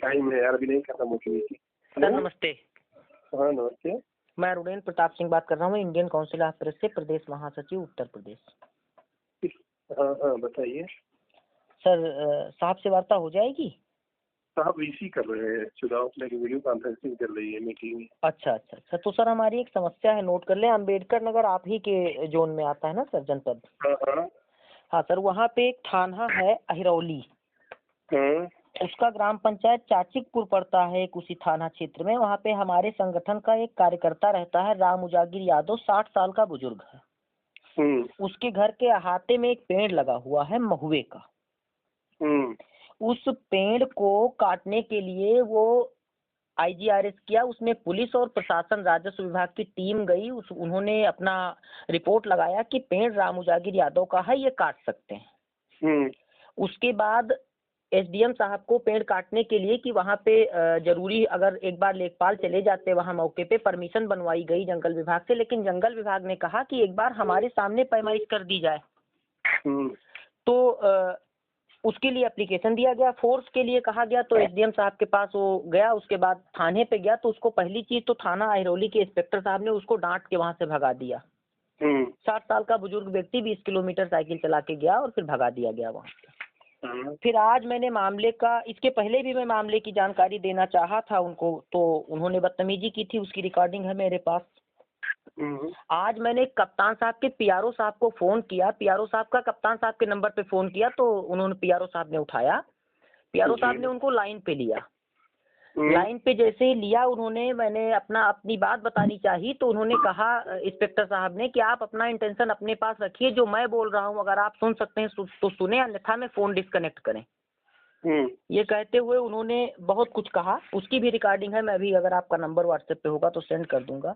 Time है यार, अभी नहीं खत्म हो चुकी थी। सर नमस्ते। हाँ नमस्ते। मैं रुडेन प्रताप सिंह बात कर रहा हूँ, इंडियन काउंसिल ऑफ प्रेस से, प्रदेश महासचिव उत्तर प्रदेश। हाँ हाँ बताइए। सर साहब से वार्ता हो जाएगी? साहब इसी कर रहे हैं, चुनाव की वीडियो कॉन्फ्रेंसिंग कर रही है मीटिंग। अच्छा अच्छा अच्छा। तो सर हमारी एक समस्या है, नोट कर लें। अम्बेडकर नगर आप ही के जोन में आता है ना सर, जनपद? हाँ हाँ हाँ सर, वहाँ पे एक थाना है अहिरौली, हाँ उसका ग्राम पंचायत चाचिकपुर पड़ता है एक उसी थाना क्षेत्र में। वहाँ पे हमारे संगठन का एक कार्यकर्ता रहता है, राम उजागिर यादव, 60 साल का बुजुर्ग है। उसके घर के अहाते में एक पेड़ लगा हुआ है महुए का। उस पेड़ को काटने के लिए वो IGRS किया, उसमें पुलिस और प्रशासन राजस्व विभाग की टीम गई। उन्होंने अपना रिपोर्ट लगाया कि पेड़ राम उजागिर यादव का है, ये काट सकते हैं। उसके बाद SDM साहब को पेड़ काटने के लिए कि वहाँ पे जरूरी, अगर एक बार लेखपाल चले जाते वहाँ मौके पे, परमिशन बनवाई गई जंगल विभाग से, लेकिन जंगल विभाग ने कहा कि एक बार हमारे सामने पैमाइश कर दी जाए। तो उसके लिए एप्लीकेशन दिया गया, फोर्स के लिए कहा गया। तो SDM साहब के पास वो गया, उसके बाद थाने पे गया। तो उसको पहली चीज तो थाना अहिरौली के इंस्पेक्टर साहब ने उसको डांट के वहां से भगा दिया। 60 साल का बुजुर्ग व्यक्ति 20 किलोमीटर साइकिल चला के गया और फिर भगा दिया गया वहां से। फिर आज मैंने मामले का, इसके पहले भी मैं मामले की जानकारी देना चाहा था उनको, तो उन्होंने बदतमीजी की थी, उसकी रिकॉर्डिंग है मेरे पास। आज मैंने कप्तान साहब के PRO साहब को फोन किया, PRO साहब का कप्तान साहब के नंबर पे फोन किया, तो उन्होंने, PRO साहब ने उठाया। PRO साहब ने उनको लाइन पे लिया। लाइन पे जैसे ही लिया उन्होंने, मैंने अपनी बात बतानी चाहिए, तो उन्होंने कहा इंस्पेक्टर साहब ने कि आप अपना इंटेंशन अपने पास रखिए, जो मैं बोल रहा हूँ अगर आप सुन सकते हैं तो सुने, अन्यथा में फोन डिस्कनेक्ट करें। ये कहते हुए उन्होंने बहुत कुछ कहा, उसकी भी रिकॉर्डिंग है, मैं भी अगर आपका नंबर व्हाट्सएप पे होगा तो सेंड कर दूंगा।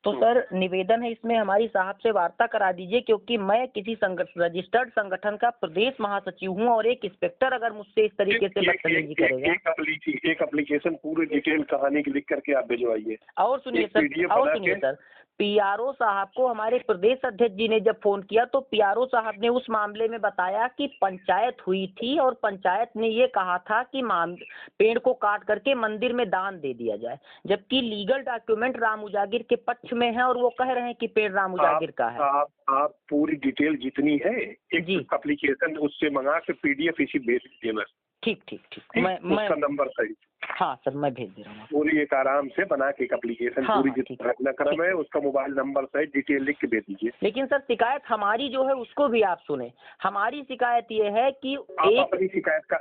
तो सर निवेदन है, इसमें हमारी साहब से वार्ता करा दीजिए, क्योंकि मैं किसी रजिस्टर्ड संगठन का प्रदेश महासचिव हूं, और एक इंस्पेक्टर अगर मुझसे इस तरीके से बदतमीजी करेगा। एक एप्लीकेशन पूरी डिटेल कहानी की लिख करके आप भिजवाइए। और सुनिए सर, PRO साहब को हमारे प्रदेश अध्यक्ष जी ने जब फोन किया, तो PRO साहब ने उस मामले में बताया कि पंचायत हुई थी और पंचायत ने ये कहा था कि पेड़ को काट करके मंदिर में दान दे दिया जाए, जबकि लीगल डॉक्यूमेंट राम उजागिर के पक्ष में है और वो कह रहे हैं कि पेड़ राम उजागिर का है। आप पूरी डिटेल जितनी है एक एप्लीकेशन उससे मंगा के PDF इसी भेज दीजिए बस। ठीक, मैं उसका नंबर सही। हाँ सर, मैं भेज दे रहा हूँ। पूरी एक आराम से बना के एक एप्लीकेशन पूरी जितना घटनाक्रम है उसका मोबाइल नंबर सही डिटेल लिख के भेज दीजिए। लेकिन सर शिकायत हमारी जो है उसको भी आप सुने। हमारी शिकायत ये है कि अपनी शिकायत का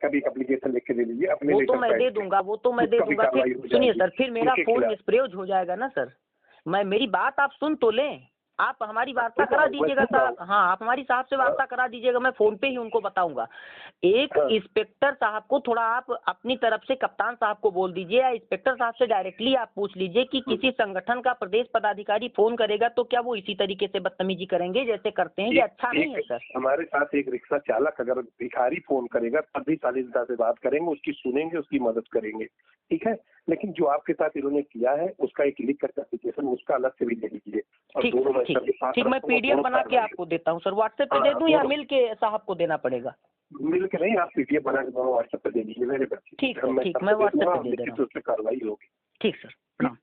भी एक एप्लीकेशन लिख के दे दीजिए अपने। वो तो मैं दे दूंगा। सुनिए सर, फिर मेरा फोन मिसप्रयोग हो जाएगा ना सर। मेरी बात आप सुन तो लें। आप हमारी वार्ता करा दीजिएगा साहब। हाँ, आप हमारी साहब से वार्ता करा दीजिएगा, मैं फोन पे ही उनको बताऊंगा। एक इंस्पेक्टर साहब को थोड़ा आप अपनी तरफ से कप्तान साहब को बोल दीजिए, या इंस्पेक्टर साहब से डायरेक्टली आप पूछ लीजिए कि किसी संगठन का प्रदेश पदाधिकारी फोन करेगा तो क्या वो इसी तरीके से बदतमीजी करेंगे जैसे करते हैं? ये अच्छा नहीं है सर। हमारे साथ एक रिक्शा चालक अगर भिखारी फोन करेगा तब भी शालीनता से बात करेंगे, उसकी सुनेंगे, उसकी मदद करेंगे, ठीक है। लेकिन जो आपके साथ इन्होंने किया है उसका एक लिख कर एप्लीकेशन उसका अलग से भी दे दीजिए। ठीक, मैं PDF बना के आपको देता हूँ सर। व्हाट्सएप पे दे दूँ या मिल के साहब को देना पड़ेगा? मिल के नहीं, आप PDF बना के व्हाट्सएप पे दे दीजिए मेरे बच्चे। ठीक, मैं व्हाट्सएप पे दे दे रहा हूँ। कार्रवाई होगी। ठीक सर, प्रणाम।